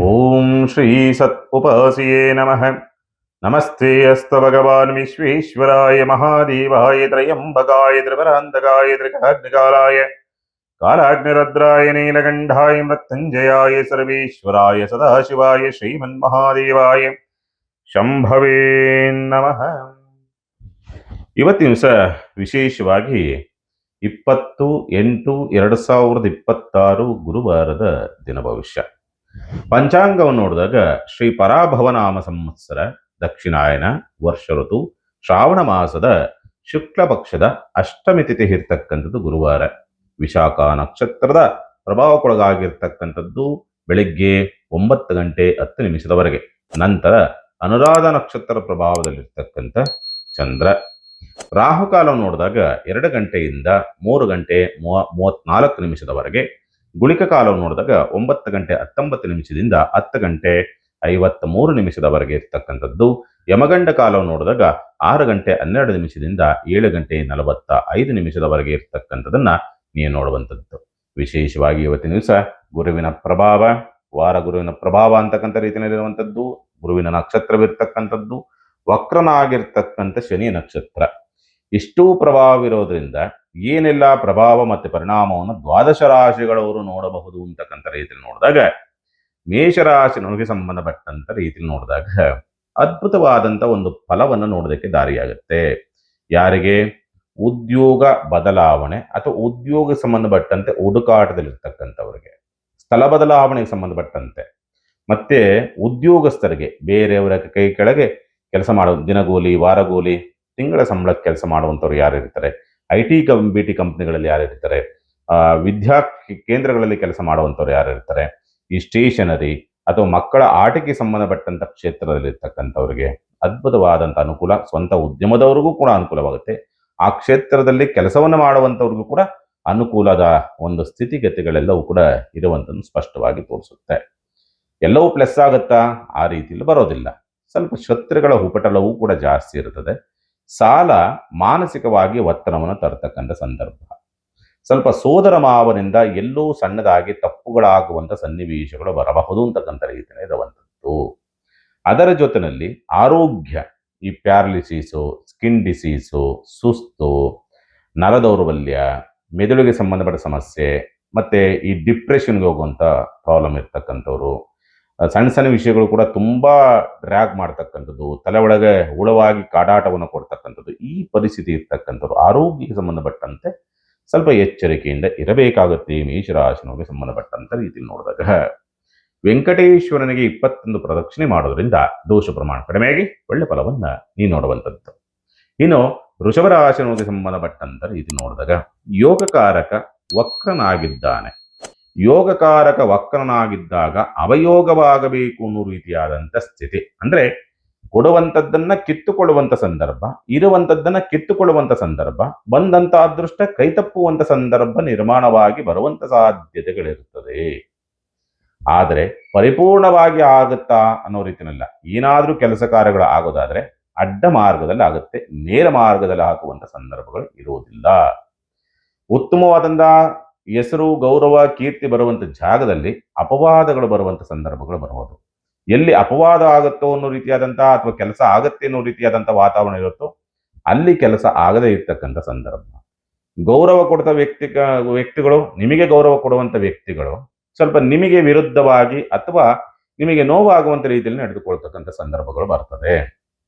ಓಂ ಶ್ರೀ ಸತ್ಪುಪಾಸಿಯೇ ನಮಃ. ನಮಸ್ತೆ ಅಸ್ತು ಭಗವಾನ್ ವಿಶ್ವೇಶ್ವರಾಯ ಮಹಾದೇವಾಯ ತ್ರಯಂಬಕಾಯ ತ್ರಿವರಾಂತಕಾಯ ತ್ರಿಕಾಗ್ನಿಕಾಲಾಯ ಕಾಲಾಗ್ನಿರುದ್ರಾಯ ನೀಲಕಂಠಾಯ ಮೃತ್ಯುಂಜಯಾಯ ಸರ್ವೇಶ್ವರಾಯ ಸದಾಶಿವಾಯ ಶ್ರೀಮನ್ಮಹಾದೇವಾಯ ಶಂಭವೇ ನಮಃ. ಇವತ್ತಿನ ದಿವಸ ವಿಶೇಷವಾಗಿ 20/8/2026 ಗುರುವಾರದ ದಿನ ಭವಿಷ್ಯ. ಪಂಚಾಂಗವನ್ನು ನೋಡಿದಾಗ ಶ್ರೀ ಪರಾಭವನಾಮ ಸಂವತ್ಸರ, ದಕ್ಷಿಣಾಯನ, ವರ್ಷ ಋತು, ಶ್ರಾವಣ ಮಾಸದ ಶುಕ್ಲ ಪಕ್ಷದ ಅಷ್ಟಮಿ ತಿಥಿ ಇರ್ತಕ್ಕಂಥದ್ದು ಗುರುವಾರ. ವಿಶಾಖ ನಕ್ಷತ್ರದ ಪ್ರಭಾವಕ್ಕೊಳಗಾಗಿರ್ತಕ್ಕಂಥದ್ದು ಬೆಳಿಗ್ಗೆ 9 ಗಂಟೆ 10 ನಿಮಿಷದವರೆಗೆ. ನಂತರ ಅನುರಾಧ ನಕ್ಷತ್ರ ಪ್ರಭಾವದಲ್ಲಿರ್ತಕ್ಕಂಥ ಚಂದ್ರ. ರಾಹುಕಾಲವನ್ನು ನೋಡಿದಾಗ 2 ಗಂಟೆಯಿಂದ 3 ಗಂಟೆ 34 ನಿಮಿಷದವರೆಗೆ. ಗುಳಿಕ ಕಾಲವನ್ನು ನೋಡಿದಾಗ 9 ಗಂಟೆ 19 ನಿಮಿಷದಿಂದ 10 ಗಂಟೆ 53 ನಿಮಿಷದವರೆಗೆ ಇರ್ತಕ್ಕಂಥದ್ದು. ಯಮಗಂಡ ಕಾಲವನ್ನು ನೋಡಿದಾಗ 6 ಗಂಟೆ 12 ನಿಮಿಷದಿಂದ 7 ಗಂಟೆ 45 ನಿಮಿಷದವರೆಗೆ ಇರ್ತಕ್ಕಂಥದನ್ನ ನೀವು ನೋಡುವಂಥದ್ದು. ವಿಶೇಷವಾಗಿ ಇವತ್ತಿನ ದಿವಸ ಗುರುವಿನ ಪ್ರಭಾವ, ವಾರ ಗುರುವಿನ ಪ್ರಭಾವ ಅಂತಕ್ಕಂಥ ರೀತಿಯಲ್ಲಿರುವಂಥದ್ದು. ಗುರುವಿನ ನಕ್ಷತ್ರವಿರ್ತಕ್ಕಂಥದ್ದು ವಕ್ರನಾಗಿರ್ತಕ್ಕಂಥ ಶನಿ ನಕ್ಷತ್ರ. ಇಷ್ಟೂ ಪ್ರಭಾವವಿರೋದ್ರಿಂದ ಏನೆಲ್ಲ ಪ್ರಭಾವ ಮತ್ತು ಪರಿಣಾಮವನ್ನು ದ್ವಾದಶ ರಾಶಿಗಳವರು ನೋಡಬಹುದು ಅಂತಕ್ಕಂಥ ರೀತಿಯಲ್ಲಿ ನೋಡಿದಾಗ, ಮೇಷರಾಶಿನವರಿಗೆ ಸಂಬಂಧಪಟ್ಟಂತ ರೀತಿಯಲ್ಲಿ ನೋಡಿದಾಗ ಅದ್ಭುತವಾದಂಥ ಒಂದು ಫಲವನ್ನು ನೋಡೋದಕ್ಕೆ ದಾರಿಯಾಗುತ್ತೆ. ಯಾರಿಗೆ ಉದ್ಯೋಗ ಬದಲಾವಣೆ ಅಥವಾ ಉದ್ಯೋಗ ಸಂಬಂಧಪಟ್ಟಂತೆ ಹುಡುಕಾಟದಲ್ಲಿರ್ತಕ್ಕಂಥವರಿಗೆ, ಸ್ಥಳ ಬದಲಾವಣೆಗೆ ಸಂಬಂಧಪಟ್ಟಂತೆ, ಮತ್ತೆ ಉದ್ಯೋಗಸ್ಥರಿಗೆ ಬೇರೆಯವರ ಕೈ ಕೆಳಗೆ ಕೆಲಸ ಮಾಡೋ ದಿನಗೂಲಿ, ವಾರಗೂಲಿ, ತಿಂಗಳ ಸಂಬಳಕ್ಕೆ ಕೆಲಸ ಮಾಡುವಂಥವ್ರು ಯಾರು ಇರ್ತಾರೆ, BT ಕಂಪ್ನಿಗಳಲ್ಲಿ ಯಾರು ಇರ್ತಾರೆ, ವಿದ್ಯಾ ಕೇಂದ್ರಗಳಲ್ಲಿ ಕೆಲಸ ಮಾಡುವಂಥವ್ರು ಯಾರು ಇರ್ತಾರೆ, ಈ ಸ್ಟೇಷನರಿ ಅಥವಾ ಮಕ್ಕಳ ಆಟಿಕೆ ಸಂಬಂಧಪಟ್ಟಂತ ಕ್ಷೇತ್ರದಲ್ಲಿ ಇರ್ತಕ್ಕಂಥವ್ರಿಗೆ ಅದ್ಭುತವಾದಂಥ ಅನುಕೂಲ. ಸ್ವಂತ ಉದ್ಯಮದವ್ರಿಗೂ ಕೂಡ ಅನುಕೂಲವಾಗುತ್ತೆ. ಆ ಕ್ಷೇತ್ರದಲ್ಲಿ ಕೆಲಸವನ್ನು ಮಾಡುವಂಥವ್ರಿಗೂ ಕೂಡ ಅನುಕೂಲದ ಒಂದು ಸ್ಥಿತಿಗತಿಗಳೆಲ್ಲವೂ ಕೂಡ ಇರುವಂಥದ್ದು ಸ್ಪಷ್ಟವಾಗಿ ತೋರಿಸುತ್ತೆ. ಎಲ್ಲವೂ ಪ್ಲಸ್ ಆಗುತ್ತಾ? ಆ ರೀತಿಯಲ್ಲಿ ಬರೋದಿಲ್ಲ. ಸ್ವಲ್ಪ ಶತ್ರುಗಳ ಉಪಟಳವೂ ಕೂಡ ಜಾಸ್ತಿ ಇರುತ್ತದೆ. ಸಾಲ ಮಾನಸಿಕವಾಗಿ ಒತ್ತಡವನ್ನು ತರತಕ್ಕಂಥ ಸಂದರ್ಭ. ಸ್ವಲ್ಪ ಸೋದರ ಮಾವನಿಂದ ಎಲ್ಲೋ ಸಣ್ಣದಾಗಿ ತಪ್ಪುಗಳಾಗುವಂಥ ಸನ್ನಿವೇಶಗಳು ಬರಬಹುದು ಅಂತಕ್ಕಂಥ ರೀತಿಯಲ್ಲಿ ಇರುವಂಥದ್ದು. ಅದರ ಜೊತೆಯಲ್ಲಿ ಆರೋಗ್ಯ, ಈ ಪ್ಯಾರಲಿಸಿಸು, ಸ್ಕಿನ್ ಡಿಸೀಸು, ಸುಸ್ತು, ನರದೌರ್ಬಲ್ಯ, ಮೆದುಳಿಗೆ ಸಂಬಂಧಪಟ್ಟ ಸಮಸ್ಯೆ, ಮತ್ತೆ ಈ ಡಿಪ್ರೆಷನ್ಗೆ ಹೋಗುವಂಥ ಪ್ರಾಬ್ಲಮ್ ಇರ್ತಕ್ಕಂಥವ್ರು, ಸಣ್ಣ ಸಣ್ಣ ವಿಷಯಗಳು ಕೂಡ ತುಂಬ ಡ್ರ್ಯಾಗ್ ಮಾಡ್ತಕ್ಕಂಥದ್ದು, ತಲೆ ಒಳಗೆ ಹುಳವಾಗಿ ಕಾಡಾಟವನ್ನು ಕೊಡ್ತಕ್ಕಂಥದ್ದು, ಈ ಪರಿಸ್ಥಿತಿ ಇರ್ತಕ್ಕಂಥವ್ರು ಆರೋಗ್ಯಕ್ಕೆ ಸಂಬಂಧಪಟ್ಟಂತೆ ಸ್ವಲ್ಪ ಎಚ್ಚರಿಕೆಯಿಂದ ಇರಬೇಕಾಗುತ್ತೆ. ಮೇಷರಾಶಿನವರಿಗೆ ಸಂಬಂಧಪಟ್ಟಂತ ರೀತಿಯಲ್ಲಿ ನೋಡಿದಾಗ ವೆಂಕಟೇಶ್ವರನಿಗೆ 21 ಪ್ರದಕ್ಷಿಣೆ ಮಾಡೋದ್ರಿಂದ ದೋಷ ಪ್ರಮಾಣ ಕಡಿಮೆಯಾಗಿ ಒಳ್ಳೆ ಫಲವನ್ನ ನೀವು ನೋಡುವಂಥದ್ದು. ಇನ್ನು ವೃಷಭ ರಾಶಿನವರಿಗೆ ಸಂಬಂಧಪಟ್ಟಂತ ರೀತಿ ನೋಡಿದಾಗ ಯೋಗಕಾರಕ ವಕ್ರನಾಗಿದ್ದಾನೆ. ಯೋಗಕಾರಕ ವಕ್ರನಾಗಿದ್ದಾಗ ಅವಯೋಗವಾಗಬೇಕು ಅನ್ನೋ ರೀತಿಯಾದಂಥ ಸ್ಥಿತಿ. ಅಂದ್ರೆ ಕೊಡುವಂಥದ್ದನ್ನ ಕಿತ್ತುಕೊಳ್ಳುವಂಥ ಸಂದರ್ಭ, ಇರುವಂಥದ್ದನ್ನ ಕಿತ್ತುಕೊಳ್ಳುವಂಥ ಸಂದರ್ಭ, ಬಂದಂಥ ಅದೃಷ್ಟ ಕೈತಪ್ಪುವಂಥ ಸಂದರ್ಭ ನಿರ್ಮಾಣವಾಗಿ ಬರುವಂಥ ಸಾಧ್ಯತೆಗಳಿರುತ್ತದೆ. ಆದರೆ ಪರಿಪೂರ್ಣವಾಗಿ ಆಗುತ್ತಾ ಅನ್ನೋ ರೀತಿಯಲ್ಲ. ಏನಾದರೂ ಕೆಲಸ ಕಾರ್ಯಗಳು ಆಗೋದಾದ್ರೆ ಅಡ್ಡ ಮಾರ್ಗದಲ್ಲಿ ಆಗುತ್ತೆ, ನೇರ ಮಾರ್ಗದಲ್ಲಿ ಹಾಕುವಂಥ ಸಂದರ್ಭಗಳು ಇರುವುದಿಲ್ಲ. ಉತ್ತಮವಾದಂಥ ಹೆಸರು, ಗೌರವ, ಕೀರ್ತಿ ಬರುವಂಥ ಜಾಗದಲ್ಲಿ ಅಪವಾದಗಳು ಬರುವಂಥ ಸಂದರ್ಭಗಳು ಬರಬಹುದು. ಎಲ್ಲಿ ಅಪವಾದ ಆಗುತ್ತೋ ಅನ್ನೋ ರೀತಿಯಾದಂಥ ಅಥವಾ ಕೆಲಸ ಆಗತ್ತೆ ಅನ್ನೋ ರೀತಿಯಾದಂಥ ವಾತಾವರಣ ಇರುತ್ತೋ ಅಲ್ಲಿ ಕೆಲಸ ಆಗದೇ ಇರ್ತಕ್ಕಂಥ ಸಂದರ್ಭ. ಗೌರವ ಕೊಡ್ತ ವ್ಯಕ್ತಿಗಳು, ನಿಮಗೆ ಗೌರವ ಕೊಡುವಂಥ ವ್ಯಕ್ತಿಗಳು ಸ್ವಲ್ಪ ನಿಮಗೆ ವಿರುದ್ಧವಾಗಿ ಅಥವಾ ನಿಮಗೆ ನೋವಾಗುವಂಥ ರೀತಿಯಲ್ಲಿ ನಡೆದುಕೊಳ್ತಕ್ಕಂಥ ಸಂದರ್ಭಗಳು ಬರ್ತದೆ.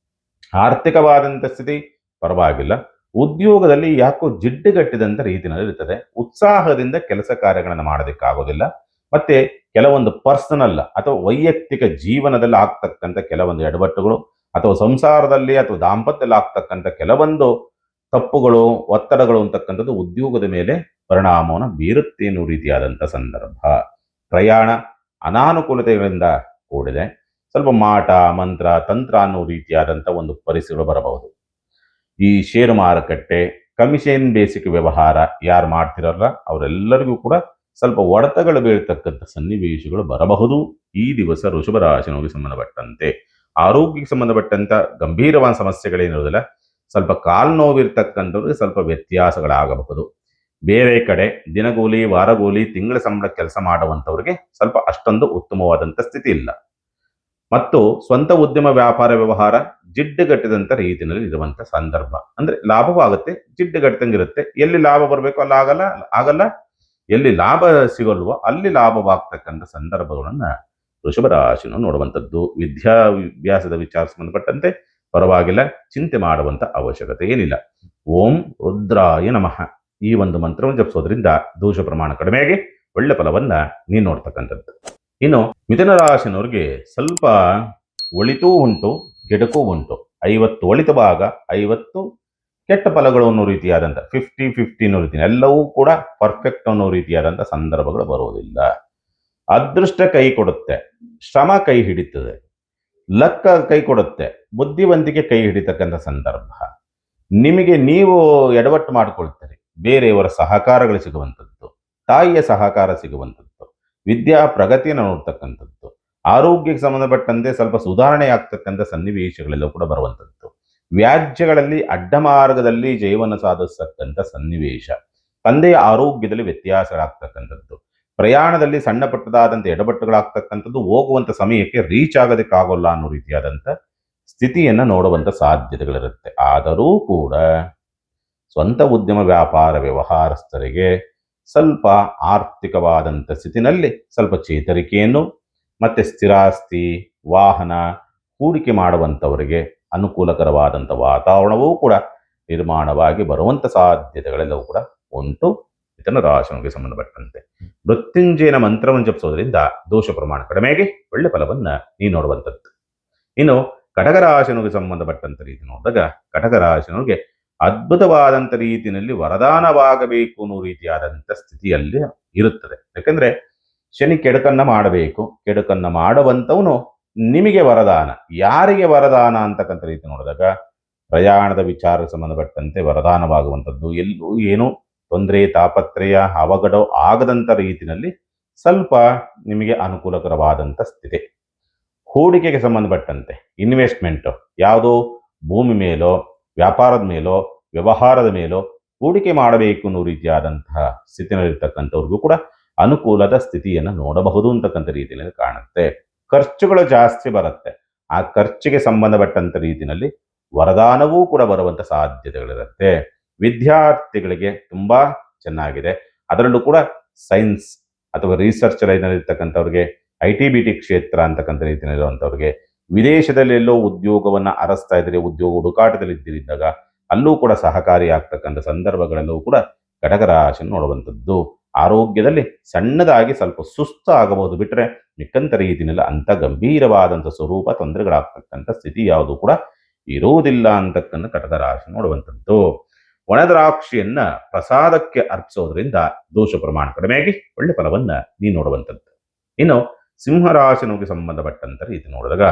ಆರ್ಥಿಕವಾದಂಥ ಸ್ಥಿತಿ ಪರವಾಗಿಲ್ಲ. ಉದ್ಯೋಗದಲ್ಲಿ ಯಾಕೋ ಜಿಡ್ಡುಗಟ್ಟಿದಂಥ ರೀತಿಯಲ್ಲಿ ಇರ್ತದೆ. ಉತ್ಸಾಹದಿಂದ ಕೆಲಸ ಕಾರ್ಯಗಳನ್ನು ಮಾಡೋದಕ್ಕಾಗೋದಿಲ್ಲ. ಮತ್ತೆ ಕೆಲವೊಂದು ಪರ್ಸನಲ್ ಅಥವಾ ವೈಯಕ್ತಿಕ ಜೀವನದಲ್ಲಿ ಆಗ್ತಕ್ಕಂಥ ಕೆಲವೊಂದು ಎಡವಟ್ಟುಗಳು ಅಥವಾ ಸಂಸಾರದಲ್ಲಿ ಅಥವಾ ದಾಂಪತ್ಯದಲ್ಲಿ ಆಗ್ತಕ್ಕಂಥ ಕೆಲವೊಂದು ತಪ್ಪುಗಳು, ಒತ್ತಡಗಳು ಅಂತಕ್ಕಂಥದ್ದು ಉದ್ಯೋಗದ ಮೇಲೆ ಪರಿಣಾಮವನ್ನು ಬೀರುತ್ತೆ ಅನ್ನೋ ರೀತಿಯಾದಂಥ ಸಂದರ್ಭ. ಪ್ರಯಾಣ ಅನಾನುಕೂಲತೆಗಳಿಂದ ಕೂಡಿದೆ. ಸ್ವಲ್ಪ ಮಾಟ, ಮಂತ್ರ, ತಂತ್ರ ಅನ್ನೋ ರೀತಿಯಾದಂಥ ಒಂದು ಪರಿಸ್ಥಿತಿಗಳು ಬರಬಹುದು. ಈ ಷೇರು ಮಾರುಕಟ್ಟೆ, ಕಮಿಷನ್ ಬೇಸಿಕ್ ವ್ಯವಹಾರ ಯಾರು ಮಾಡ್ತಿರಲ್ಲ ಅವರೆಲ್ಲರಿಗೂ ಕೂಡ ಸ್ವಲ್ಪ ಒಡೆತಗಳು ಬೀಳ್ತಕ್ಕಂಥ ಸನ್ನಿವೇಶಗಳು ಬರಬಹುದು ಈ ದಿವಸ ವೃಷಭ ರಾಶಿನವರಿಗೆ ಸಂಬಂಧಪಟ್ಟಂತೆ. ಆರೋಗ್ಯಕ್ಕೆ ಸಂಬಂಧಪಟ್ಟಂತ ಗಂಭೀರವಾದ ಸಮಸ್ಯೆಗಳೇನಿರೋದಿಲ್ಲ. ಸ್ವಲ್ಪ ಕಾಲು ನೋವಿರ್ತಕ್ಕಂಥವ್ರಿಗೆ ಸ್ವಲ್ಪ ವ್ಯತ್ಯಾಸಗಳಾಗಬಹುದು. ಬೇರೆ ಕಡೆ ದಿನಗೂಲಿ, ವಾರಗೂಲಿ, ತಿಂಗಳ ಸಂಬಳ ಕೆಲಸ ಮಾಡುವಂಥವ್ರಿಗೆ ಸ್ವಲ್ಪ ಅಷ್ಟೊಂದು ಉತ್ತಮವಾದಂಥ ಸ್ಥಿತಿ ಇಲ್ಲ. ಮತ್ತು ಸ್ವಂತ ಉದ್ಯಮ, ವ್ಯಾಪಾರ, ವ್ಯವಹಾರ ಜಿಡ್ಡುಗಟ್ಟಿದಂಥ ರೀತಿಯಲ್ಲಿ ಇರುವಂಥ ಸಂದರ್ಭ. ಅಂದ್ರೆ ಲಾಭವಾಗುತ್ತೆ, ಜಿಡ್ಡುಗಟ್ಟಂಗಿರುತ್ತೆ. ಎಲ್ಲಿ ಲಾಭ ಬರಬೇಕು ಅಲ್ಲಿ ಆಗಲ್ಲ, ಎಲ್ಲಿ ಲಾಭ ಸಿಗಲ್ವೋ ಅಲ್ಲಿ ಲಾಭವಾಗ್ತಕ್ಕಂಥ ಸಂದರ್ಭಗಳನ್ನ ವೃಷಭ ರಾಶಿಯನ್ನು ನೋಡುವಂಥದ್ದು. ವಿದ್ಯಾಭ್ಯಾಸದ ವಿಚಾರ ಸಂಬಂಧಪಟ್ಟಂತೆ ಪರವಾಗಿಲ್ಲ, ಚಿಂತೆ ಮಾಡುವಂತ ಅವಶ್ಯಕತೆ ಏನಿಲ್ಲ. ಓಂ ರುದ್ರಾಯ ನಮಃ ಈ ಒಂದು ಮಂತ್ರವನ್ನು ಜಪಿಸೋದ್ರಿಂದ ದೋಷ ಪ್ರಮಾಣ ಕಡಿಮೆಯಾಗಿ ಒಳ್ಳೆ ಫಲವನ್ನ ನೀನು ನೋಡ್ತಕ್ಕಂಥದ್ದು. ಇನ್ನು ಮಿಥುನ ರಾಶಿನವ್ರಿಗೆ ಸ್ವಲ್ಪ ಒಳಿತೂ ಉಂಟು, ಕೆಡಕೂ ಉಂಟು. 50 ಒಳಿತ ಭಾಗ, 50 ಕೆಟ್ಟ ಫಲಗಳು ಅನ್ನೋ ರೀತಿಯಾದಂಥ 50-50 ಅನ್ನೋ ರೀತಿ ಎಲ್ಲವೂ ಕೂಡ ಪರ್ಫೆಕ್ಟ್ ಅನ್ನೋ ರೀತಿಯಾದಂಥ ಸಂದರ್ಭಗಳು ಬರುವುದಿಲ್ಲ. ಅದೃಷ್ಟ ಕೈ ಕೊಡುತ್ತೆ, ಶ್ರಮ ಕೈ ಹಿಡಿತದೆ, ಲಕ್ಕ ಕೈ ಕೊಡುತ್ತೆ, ಬುದ್ಧಿವಂತಿಕೆ ಕೈ ಹಿಡಿತಕ್ಕಂಥ ಸಂದರ್ಭ. ನಿಮಗೆ ನೀವು ಎಡವಟ್ಟು ಮಾಡಿಕೊಳ್ತೀರಿ, ಬೇರೆಯವರ ಸಹಕಾರಗಳು ಸಿಗುವಂಥದ್ದು, ತಾಯಿಯ ಸಹಕಾರ ಸಿಗುವಂಥದ್ದು, ವಿದ್ಯಾ ಪ್ರಗತಿಯನ್ನು ನೋಡ್ತಕ್ಕಂಥದ್ದು, ಆರೋಗ್ಯಕ್ಕೆ ಸಂಬಂಧಪಟ್ಟಂತೆ ಸ್ವಲ್ಪ ಸುಧಾರಣೆ ಆಗ್ತಕ್ಕಂಥ ಸನ್ನಿವೇಶಗಳೆಲ್ಲವೂ ಕೂಡ ಬರುವಂಥದ್ದು, ವ್ಯಾಜ್ಯಗಳಲ್ಲಿ ಅಡ್ಡ ಮಾರ್ಗದಲ್ಲಿ ಜಯವನ್ನು ಸಾಧಿಸ್ತಕ್ಕಂಥ ಸನ್ನಿವೇಶ, ತಂದೆಯ ಆರೋಗ್ಯದಲ್ಲಿ ವ್ಯತ್ಯಾಸಗಳಾಗ್ತಕ್ಕಂಥದ್ದು, ಪ್ರಯಾಣದಲ್ಲಿ ಸಣ್ಣ ಪಟ್ಟದಾದಂಥ ಎಡವಟ್ಟುಗಳಾಗ್ತಕ್ಕಂಥದ್ದು, ಹೋಗುವಂಥ ಸಮಯಕ್ಕೆ ರೀಚ್ ಆಗೋದಕ್ಕಾಗೋಲ್ಲ ಅನ್ನೋ ರೀತಿಯಾದಂಥ ಸ್ಥಿತಿಯನ್ನು ನೋಡುವಂಥ ಸಾಧ್ಯತೆಗಳಿರುತ್ತೆ. ಆದರೂ ಕೂಡ ಸ್ವಂತ ಉದ್ಯಮ, ವ್ಯಾಪಾರ, ವ್ಯವಹಾರಸ್ಥರಿಗೆ ಸ್ವಲ್ಪ ಆರ್ಥಿಕವಾದಂಥ ಸ್ಥಿತಿನಲ್ಲಿ ಸ್ವಲ್ಪ ಚೇತರಿಕೆಯನ್ನು ಮತ್ತೆ ಸ್ಥಿರಾಸ್ತಿ, ವಾಹನ ಹೂಡಿಕೆ ಮಾಡುವಂಥವರಿಗೆ ಅನುಕೂಲಕರವಾದಂಥ ವಾತಾವರಣವೂ ಕೂಡ ನಿರ್ಮಾಣವಾಗಿ ಬರುವಂಥ ಸಾಧ್ಯತೆಗಳೆಲ್ಲವೂ ಕೂಡ ಉಂಟು. ಮಿಥುನ ರಾಶಿಗೆ ಸಂಬಂಧಪಟ್ಟಂತೆ ಮೃತ್ಯುಂಜಯನ ಮಂತ್ರವನ್ನು ಜಪಿಸೋದ್ರಿಂದ ದೋಷ ಪ್ರಮಾಣ ಕಡಿಮೆಗೆ ಒಳ್ಳೆ ಫಲವನ್ನ ನೀವು ನೋಡುವಂಥದ್ದು. ಇನ್ನು ಕಟಕ ರಾಶಿಗೆ ಸಂಬಂಧಪಟ್ಟಂತ ರೀತಿ ನೋಡಿದಾಗ ಕಟಕ ರಾಶಿಗೆ ಅದ್ಭುತವಾದಂಥ ರೀತಿಯಲ್ಲಿ ವರದಾನವಾಗಬೇಕು ಅನ್ನೋ ರೀತಿಯಾದಂಥ ಸ್ಥಿತಿಯಲ್ಲಿ ಇರುತ್ತದೆ. ಯಾಕಂದ್ರೆ ಶನಿ ಕೆಡುಕನ್ನ ಮಾಡಬೇಕು, ಕೆಡುಕನ್ನ ಮಾಡುವಂಥವನು ನಿಮಗೆ ವರದಾನ. ಯಾರಿಗೆ ವರದಾನ ಅಂತಕ್ಕಂಥ ರೀತಿ ನೋಡಿದಾಗ ಪ್ರಯಾಣದ ವಿಚಾರಕ್ಕೆ ಸಂಬಂಧಪಟ್ಟಂತೆ ವರದಾನವಾಗುವಂಥದ್ದು, ಎಲ್ಲೂ ಏನು ತೊಂದರೆ, ತಾಪತ್ರಯ, ಅವಘಡ ಆಗದಂಥ ರೀತಿಯಲ್ಲಿ ಸ್ವಲ್ಪ ನಿಮಗೆ ಅನುಕೂಲಕರವಾದಂಥ ಸ್ಥಿತಿ. ಹೂಡಿಕೆಗೆ ಸಂಬಂಧಪಟ್ಟಂತೆ ಇನ್ವೆಸ್ಟ್ಮೆಂಟ್ ಯಾವುದೋ ಭೂಮಿ ಮೇಲೋ, ವ್ಯಾಪಾರದ ಮೇಲೋ, ವ್ಯವಹಾರದ ಮೇಲೋ ಹೂಡಿಕೆ ಮಾಡಬೇಕು ಅನ್ನೋ ರೀತಿಯಾದಂತಹ ಸ್ಥಿತಿನಲ್ಲಿರ್ತಕ್ಕಂಥವ್ರಿಗೂ ಕೂಡ ಅನುಕೂಲದ ಸ್ಥಿತಿಯನ್ನು ನೋಡಬಹುದು ಅಂತಕ್ಕಂಥ ರೀತಿಯಲ್ಲಿ ಕಾಣುತ್ತೆ. ಖರ್ಚುಗಳು ಜಾಸ್ತಿ ಬರುತ್ತೆ, ಆ ಖರ್ಚಿಗೆ ಸಂಬಂಧಪಟ್ಟಂತ ರೀತಿಯಲ್ಲಿ ವರದಾನವೂ ಕೂಡ ಬರುವಂತ ಸಾಧ್ಯತೆಗಳಿರುತ್ತೆ. ವಿದ್ಯಾರ್ಥಿಗಳಿಗೆ ತುಂಬಾ ಚೆನ್ನಾಗಿದೆ. ಅದರಲ್ಲೂ ಕೂಡ ಸೈನ್ಸ್ ಅಥವಾ ರಿಸರ್ಚ್ ಲೈನಲ್ಲಿರ್ತಕ್ಕಂಥವ್ರಿಗೆ, IT-BT ಕ್ಷೇತ್ರ ಅಂತಕ್ಕಂಥ ರೀತಿಯಲ್ಲಿರುವಂಥವ್ರಿಗೆ, ವಿದೇಶದಲ್ಲೆಲ್ಲೋ ಉದ್ಯೋಗವನ್ನ ಅರಸ್ತಾ ಇದ್ರೆ, ಉದ್ಯೋಗ ಹುಡುಕಾಟದಲ್ಲಿ ಇದ್ದಿದ್ದಾಗ ಅಲ್ಲೂ ಕೂಡ ಸಹಕಾರಿ ಆಗ್ತಕ್ಕಂಥ ಸಂದರ್ಭಗಳೆಲ್ಲವೂ ಕೂಡ ಕಟಕ ರಾಶಿಯನ್ನು ನೋಡುವಂಥದ್ದು. ಆರೋಗ್ಯದಲ್ಲಿ ಸಣ್ಣದಾಗಿ ಸ್ವಲ್ಪ ಸುಸ್ತು ಆಗಬಹುದು ಬಿಟ್ಟರೆ ಮಿಕ್ಕಂತ ರೀತಿಯಲ್ಲಿ ಅಂತ ಗಂಭೀರವಾದಂಥ ಸ್ವರೂಪ ತೊಂದರೆಗಳಾಗ್ತಕ್ಕಂಥ ಸ್ಥಿತಿ ಯಾವುದು ಕೂಡ ಇರುವುದಿಲ್ಲ ಅಂತಕ್ಕಂಥ ಕಟಕ ರಾಶಿ ನೋಡುವಂಥದ್ದು. ಒಣದ್ರಾಕ್ಷಿಯನ್ನ ಪ್ರಸಾದಕ್ಕೆ ಅರ್ಪಿಸೋದ್ರಿಂದ ದೋಷ ಪ್ರಮಾಣ ಕಡಿಮೆಯಾಗಿ ಒಳ್ಳೆ ಫಲವನ್ನ ನೀವು ನೋಡುವಂಥದ್ದು. ಇನ್ನು ಸಿಂಹರಾಶಿನಿಗೆ ಸಂಬಂಧಪಟ್ಟಂತ ರೀತಿ ನೋಡಿದಾಗ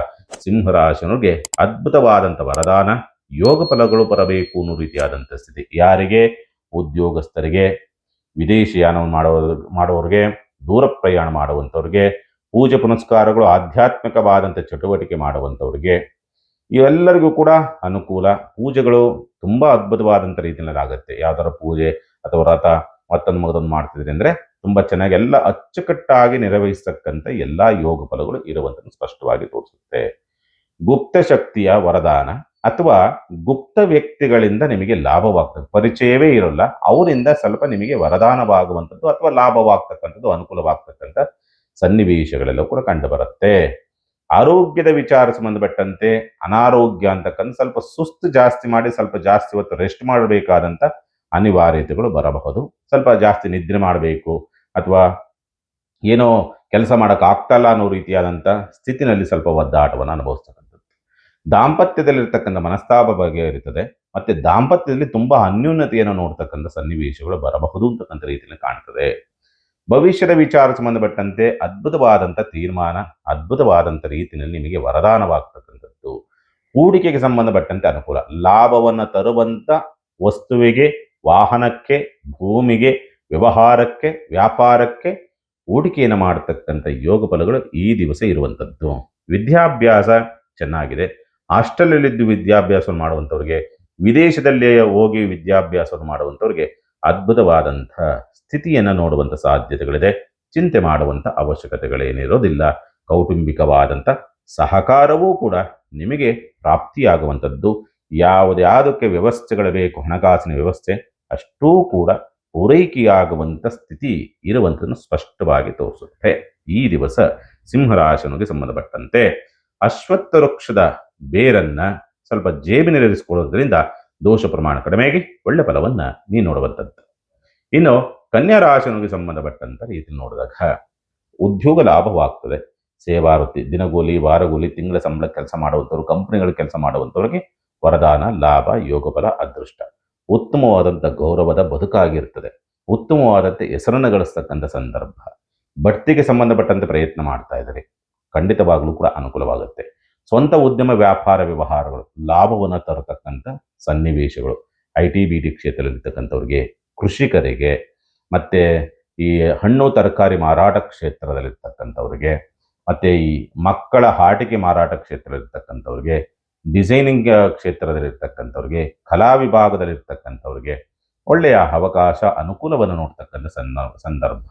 ಸಿಂಹರಾಶಿನಿಗೆ ಅದ್ಭುತವಾದಂಥ ವರದಾನ, ಯೋಗ ಫಲಗಳು ಬರಬೇಕು ಅನ್ನೋ ರೀತಿಯಾದಂಥ ಸ್ಥಿತಿ. ಯಾರಿಗೆ? ಉದ್ಯೋಗಸ್ಥರಿಗೆ, ವಿದೇಶಿಯಾನವನ್ನು ಮಾಡುವವರಿಗೆ, ದೂರ ಪ್ರಯಾಣ ಮಾಡುವಂಥವ್ರಿಗೆ, ಪೂಜೆ ಪುನಸ್ಕಾರಗಳು, ಆಧ್ಯಾತ್ಮಿಕವಾದಂಥ ಚಟುವಟಿಕೆ ಮಾಡುವಂಥವ್ರಿಗೆ, ಇವೆಲ್ಲರಿಗೂ ಕೂಡ ಅನುಕೂಲ. ಪೂಜೆಗಳು ತುಂಬಾ ಅದ್ಭುತವಾದಂಥ ರೀತಿಯಲ್ಲಿ ಆಗುತ್ತೆ. ಯಾವ್ದಾರ ಪೂಜೆ ಅಥವಾ ವ್ರತ ಮತ್ತೊಂದು ಮಾಡ್ತಿದ್ರೆ ಅಂದ್ರೆ ತುಂಬಾ ಚೆನ್ನಾಗಿ ಎಲ್ಲ ಅಚ್ಚುಕಟ್ಟಾಗಿ ನಿರ್ವಹಿಸ್ತಕ್ಕಂಥ ಎಲ್ಲಾ ಯೋಗ ಫಲಗಳು ಇರುವಂತ ಸ್ಪಷ್ಟವಾಗಿ ತೋರಿಸುತ್ತೆ. ಗುಪ್ತ ಶಕ್ತಿಯ ವರದಾನ ಅಥವಾ ಗುಪ್ತ ವ್ಯಕ್ತಿಗಳಿಂದ ನಿಮಗೆ ಲಾಭವಾಗ್ತದೆ, ಪರಿಚಯವೇ ಇರಲ್ಲ, ಅವರಿಂದ ಸ್ವಲ್ಪ ನಿಮಗೆ ವರದಾನವಾಗುವಂಥದ್ದು ಅಥವಾ ಲಾಭವಾಗ್ತಕ್ಕಂಥದ್ದು, ಅನುಕೂಲವಾಗ್ತಕ್ಕಂಥ ಸನ್ನಿವೇಶಗಳೆಲ್ಲ ಕೂಡ ಕಂಡು ಬರುತ್ತೆ. ಆರೋಗ್ಯದ ವಿಚಾರ ಸಂಬಂಧಪಟ್ಟಂತೆ ಅನಾರೋಗ್ಯ ಅಂತಕ್ಕಂಥ ಸ್ವಲ್ಪ ಸುಸ್ತು ಜಾಸ್ತಿ ಮಾಡಿ ಸ್ವಲ್ಪ ಜಾಸ್ತಿ ಹೊತ್ತು ರೆಸ್ಟ್ ಮಾಡಬೇಕಾದಂಥ ಅನಿವಾರ್ಯತೆಗಳು ಬರಬಹುದು. ಸ್ವಲ್ಪ ಜಾಸ್ತಿ ನಿದ್ರೆ ಮಾಡಬೇಕು ಅಥವಾ ಏನೋ ಕೆಲಸ ಮಾಡಕ್ ಆಗ್ತಲ್ಲ ಅನ್ನೋ ರೀತಿಯಾದಂಥ ಸ್ಥಿತಿನಲ್ಲಿ ಸ್ವಲ್ಪ ಒದ್ದಾಟವನ್ನು ಅನುಭವಿಸ್ತಕ್ಕಂಥದ್ದು. ದಾಂಪತ್ಯದಲ್ಲಿರ್ತಕ್ಕಂಥ ಮನಸ್ತಾಪ ಬಗೆಹರಿತದೆ. ಮತ್ತೆ ದಾಂಪತ್ಯದಲ್ಲಿ ತುಂಬಾ ಅನ್ಯೂನ್ಯತೆಯನ್ನು ನೋಡ್ತಕ್ಕಂಥ ಸನ್ನಿವೇಶಗಳು ಬರಬಹುದು ಅಂತಕ್ಕಂಥ ರೀತಿಯಲ್ಲಿ ಕಾಣ್ತದೆ. ಭವಿಷ್ಯದ ವಿಚಾರ ಸಂಬಂಧಪಟ್ಟಂತೆ ಅದ್ಭುತವಾದಂಥ ತೀರ್ಮಾನ, ಅದ್ಭುತವಾದಂಥ ರೀತಿಯಲ್ಲಿ ನಿಮಗೆ ವರದಾನವಾಗ್ತಕ್ಕಂಥದ್ದು. ಹೂಡಿಕೆಗೆ ಸಂಬಂಧಪಟ್ಟಂತೆ ಅನುಕೂಲ, ಲಾಭವನ್ನು ತರುವಂತ ವಸ್ತುವಿಗೆ, ವಾಹನಕ್ಕೆ, ಭೂಮಿಗೆ, ವ್ಯವಹಾರಕ್ಕೆ, ವ್ಯಾಪಾರಕ್ಕೆ ಹೂಡಿಕೆಯನ್ನು ಮಾಡತಕ್ಕಂಥ ಯೋಗ ಫಲಗಳು ಈ ದಿವಸ ಇರುವಂಥದ್ದು. ವಿದ್ಯಾಭ್ಯಾಸ ಚೆನ್ನಾಗಿದೆ. ಹಾಸ್ಟೆಲಲ್ಲಿದ್ದು ವಿದ್ಯಾಭ್ಯಾಸವನ್ನು ಮಾಡುವಂಥವ್ರಿಗೆ, ವಿದೇಶದಲ್ಲೇ ಹೋಗಿ ವಿದ್ಯಾಭ್ಯಾಸವನ್ನು ಮಾಡುವಂಥವ್ರಿಗೆ ಅದ್ಭುತವಾದಂಥ ಸ್ಥಿತಿಯನ್ನು ನೋಡುವಂಥ ಸಾಧ್ಯತೆಗಳಿದೆ. ಚಿಂತೆ ಮಾಡುವಂಥ ಅವಶ್ಯಕತೆಗಳೇನಿರೋದಿಲ್ಲ. ಕೌಟುಂಬಿಕವಾದಂಥ ಸಹಕಾರವೂ ಕೂಡ ನಿಮಗೆ ಪ್ರಾಪ್ತಿಯಾಗುವಂಥದ್ದು. ಯಾವುದ್ಯಾವುದಕ್ಕೆ ವ್ಯವಸ್ಥೆಗಳು ಬೇಕು, ಹಣಕಾಸಿನ ವ್ಯವಸ್ಥೆ ಅಷ್ಟೂ ಕೂಡ ಪೂರೈಕೆಯಾಗುವಂಥ ಸ್ಥಿತಿ ಇರುವಂಥದ್ದನ್ನು ಸ್ಪಷ್ಟವಾಗಿ ತೋರಿಸುತ್ತೆ. ಈ ದಿವಸ ಸಿಂಹರಾಶನಿಗೆ ಸಂಬಂಧಪಟ್ಟಂತೆ ಅಶ್ವತ್ಥ ವೃಕ್ಷದ ಬೇರನ್ನ ಸ್ವಲ್ಪ ಜೇಬಿನಲ್ಲಿರಿಸಿಕೊಳ್ಳೋದ್ರಿಂದ ದೋಷ ಪ್ರಮಾಣ ಕಡಿಮೆಯಾಗಿ ಒಳ್ಳೆ ಫಲವನ್ನ ನೀವು ನೋಡುವಂಥದ್ದು. ಇನ್ನು ಕನ್ಯಾ ರಾಶಿಗೆ ಸಂಬಂಧಪಟ್ಟಂತ ರೀತಿ ನೋಡಿದಾಗ ಉದ್ಯೋಗ ಲಾಭವಾಗ್ತದೆ. ಸೇವಾ ವೃತ್ತಿ, ದಿನಗೂಲಿ, ವಾರಗೂಲಿ, ತಿಂಗಳ ಸಂಬಳ ಕೆಲಸ ಮಾಡುವಂಥವ್ರು, ಕಂಪನಿಗಳ ಕೆಲಸ ಮಾಡುವಂಥವ್ರಿಗೆ ವರದಾನ, ಲಾಭ, ಯೋಗಬಲ, ಅದೃಷ್ಟ, ಉತ್ತಮವಾದಂಥ ಗೌರವದ ಬದುಕಾಗಿರ್ತದೆ. ಉತ್ತಮವಾದಂತೆ ಹೆಸರನ್ನು ಗಳಿಸ್ತಕ್ಕಂಥ ಸಂದರ್ಭ. ಬಡ್ತಿಗೆ ಸಂಬಂಧಪಟ್ಟಂತೆ ಪ್ರಯತ್ನ ಮಾಡ್ತಾ ಇದ್ದಾರೆ, ಖಂಡಿತವಾಗ್ಲೂ ಕೂಡ ಅನುಕೂಲವಾಗುತ್ತೆ. ಸ್ವಂತ ಉದ್ಯಮ, ವ್ಯಾಪಾರ, ವ್ಯವಹಾರಗಳು ಲಾಭವನ್ನು ತರತಕ್ಕಂಥ ಸನ್ನಿವೇಶಗಳು. IT BT ಕ್ಷೇತ್ರದಲ್ಲಿರ್ತಕ್ಕಂಥವ್ರಿಗೆ, ಕೃಷಿಕರಿಗೆ, ಮತ್ತೆ ಈ ಹಣ್ಣು ತರಕಾರಿ ಮಾರಾಟ ಕ್ಷೇತ್ರದಲ್ಲಿರ್ತಕ್ಕಂಥವ್ರಿಗೆ, ಮತ್ತೆ ಈ ಮಕ್ಕಳ ಆಟಿಕೆ ಮಾರಾಟ ಕ್ಷೇತ್ರದಲ್ಲಿರ್ತಕ್ಕಂಥವ್ರಿಗೆ, ಡಿಸೈನಿಂಗ್ ಕ್ಷೇತ್ರದಲ್ಲಿರ್ತಕ್ಕಂಥವ್ರಿಗೆ, ಕಲಾ ವಿಭಾಗದಲ್ಲಿರ್ತಕ್ಕಂಥವ್ರಿಗೆ ಒಳ್ಳೆಯ ಅವಕಾಶ, ಅನುಕೂಲವನ್ನು ನೋಡ್ತಕ್ಕಂಥ ಸಂದರ್ಭ.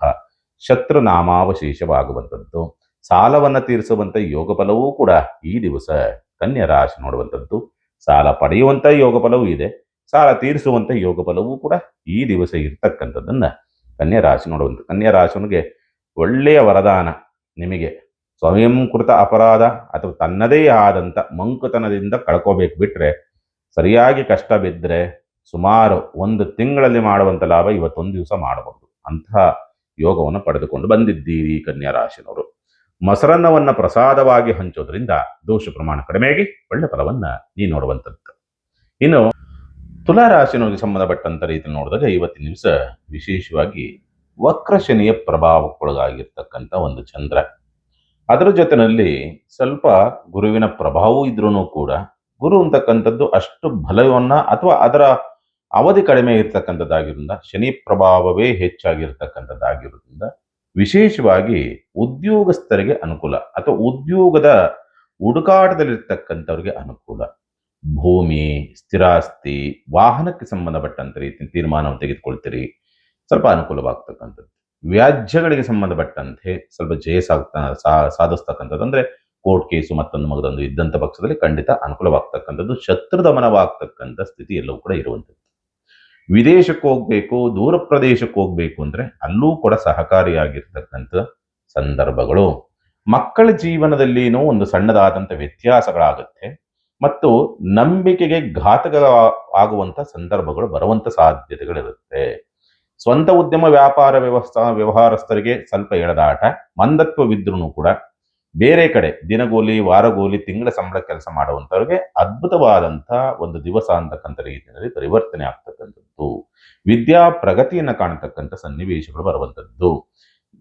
ಶತ್ರು ನಾಮಾವಶೇಷವಾಗುವಂಥದ್ದು, ಸಾಲವನ್ನು ತೀರಿಸುವಂಥ ಯೋಗ ಫಲವೂ ಕೂಡ ಈ ದಿವಸ ಕನ್ಯಾ ರಾಶಿ ನೋಡುವಂಥದ್ದು. ಸಾಲ ಪಡೆಯುವಂಥ ಯೋಗ ಫಲವೂ ಇದೆ, ಸಾಲ ತೀರಿಸುವಂಥ ಯೋಗ ಫಲವೂ ಕೂಡ ಈ ದಿವಸ ಇರ್ತಕ್ಕಂಥದ್ದನ್ನು ಕನ್ಯಾ ರಾಶಿ ನೋಡುವಂಥ. ಕನ್ಯಾ ರಾಶಿಗೆ ಒಳ್ಳೆಯ ವರದಾನ, ನಿಮಗೆ ಸ್ವಯಂಕೃತ ಅಪರಾಧ ಅಥವಾ ತನ್ನದೇ ಆದಂಥ ಮಂಕುತನದಿಂದ ಕಳ್ಕೋಬೇಕು ಬಿಟ್ರೆ, ಸರಿಯಾಗಿ ಕಷ್ಟ ಬಿದ್ದರೆ ಸುಮಾರು 1 ತಿಂಗಳಲ್ಲಿ ಮಾಡುವಂಥ ಲಾಭ ಇವತ್ತೊಂದು ದಿವಸ ಮಾಡಬಹುದು. ಅಂತಹ ಯೋಗವನ್ನು ಪಡೆದುಕೊಂಡು ಬಂದಿದ್ದೀರಿ ಕನ್ಯಾ ರಾಶಿನವರು. ಮೊಸರನ್ನವನ್ನ ಪ್ರಸಾದವಾಗಿ ಹಂಚೋದ್ರಿಂದ ದೋಷ ಪ್ರಮಾಣ ಕಡಿಮೆಯಾಗಿ ಒಳ್ಳೆ ಫಲವನ್ನ ನೀವು ನೋಡುವಂಥದ್ದು. ಇನ್ನು ತುಲಾ ರಾಶಿನವರಿಗೆ ಸಂಬಂಧಪಟ್ಟಂತ ರೀತಿ ನೋಡಿದಾಗ ಇವತ್ತಿನ ದಿವಸ ವಿಶೇಷವಾಗಿ ವಕ್ರ ಶನಿಯ ಪ್ರಭಾವಕ್ಕೊಳಗಾಗಿರ್ತಕ್ಕಂಥ ಒಂದು ಚಂದ್ರ, ಅದರ ಜೊತೆಯಲ್ಲಿ ಸ್ವಲ್ಪ ಗುರುವಿನ ಪ್ರಭಾವವೂ ಇದ್ರೂ ಕೂಡ ಗುರು ಅಂತಕ್ಕಂಥದ್ದು ಅಷ್ಟು ಬಲವನ್ನ ಅಥವಾ ಅದರ ಅವಧಿ ಕಡಿಮೆ ಇರ್ತಕ್ಕಂಥದ್ದಾಗಿರೋದ್ರಿಂದ, ಶನಿ ಪ್ರಭಾವವೇ ಹೆಚ್ಚಾಗಿರ್ತಕ್ಕಂಥದ್ದಾಗಿರೋದ್ರಿಂದ ವಿಶೇಷವಾಗಿ ಉದ್ಯೋಗಸ್ಥರಿಗೆ ಅನುಕೂಲ ಅಥವಾ ಉದ್ಯೋಗದ ಹುಡುಕಾಟದಲ್ಲಿರ್ತಕ್ಕಂಥವ್ರಿಗೆ ಅನುಕೂಲ. ಭೂಮಿ, ಸ್ಥಿರಾಸ್ತಿ, ವಾಹನಕ್ಕೆ ಸಂಬಂಧಪಟ್ಟಂತ ರೀತಿ ತೀರ್ಮಾನವನ್ನು ತೆಗೆದುಕೊಳ್ತೀರಿ, ಸ್ವಲ್ಪ ಅನುಕೂಲವಾಗ್ತಕ್ಕಂಥದ್ದು. ವ್ಯಾಜ್ಯಗಳಿಗೆ ಸಂಬಂಧಪಟ್ಟಂತೆ ಸ್ವಲ್ಪ ಜಯ ಸಾಧಿಸ್ತಕ್ಕಂಥದ್ದು, ಅಂದ್ರೆ ಕೋರ್ಟ್ ಕೇಸು ಮತ್ತೊಂದು ಮಗದೊಂದು ಇದ್ದಂಥ ಪಕ್ಷದಲ್ಲಿ ಖಂಡಿತ ಅನುಕೂಲವಾಗ್ತಕ್ಕಂಥದ್ದು. ಶತ್ರುದಮನವಾಗ್ತಕ್ಕಂಥ ಸ್ಥಿತಿ ಎಲ್ಲವೂ ಕೂಡ ಇರುವಂಥದ್ದು. ವಿದೇಶಕ್ಕೆ ಹೋಗ್ಬೇಕು, ದೂರ ಪ್ರದೇಶಕ್ಕೆ ಹೋಗ್ಬೇಕು ಅಂದ್ರೆ ಅಲ್ಲೂ ಕೂಡ ಸಹಕಾರಿಯಾಗಿರ್ತಕ್ಕಂಥ ಸಂದರ್ಭಗಳು. ಮಕ್ಕಳ ಜೀವನದಲ್ಲಿನೂ ಒಂದು ಸಣ್ಣದಾದಂಥ ವ್ಯತ್ಯಾಸಗಳಾಗುತ್ತೆ ಮತ್ತು ನಂಬಿಕೆಗೆ ಘಾತಕ ಆಗುವಂಥ ಸಂದರ್ಭಗಳು ಬರುವಂಥ ಸಾಧ್ಯತೆಗಳಿರುತ್ತೆ. ಸ್ವಂತ ಉದ್ಯಮ, ವ್ಯಾಪಾರ, ವ್ಯವಹಾರಸ್ಥರಿಗೆ ಸ್ವಲ್ಪ ಎಳೆದಾಟ, ಮಂದತ್ವವಿದ್ರೂ ಕೂಡ ಬೇರೆ ಕಡೆ ದಿನಗೂಲಿ, ವಾರಗೂಲಿ, ತಿಂಗಳ ಸಂಬಳ ಕೆಲಸ ಮಾಡುವಂಥವ್ರಿಗೆ ಅದ್ಭುತವಾದಂಥ ಒಂದು ದಿವಸ ಅಂತಕ್ಕಂಥ ರೀತಿಯಲ್ಲಿ ಪರಿವರ್ತನೆ ಆಗ್ತಕ್ಕಂಥದ್ದು. ವಿದ್ಯಾ ಪ್ರಗತಿಯನ್ನು ಕಾಣತಕ್ಕಂಥ ಸನ್ನಿವೇಶಗಳು ಬರುವಂಥದ್ದು.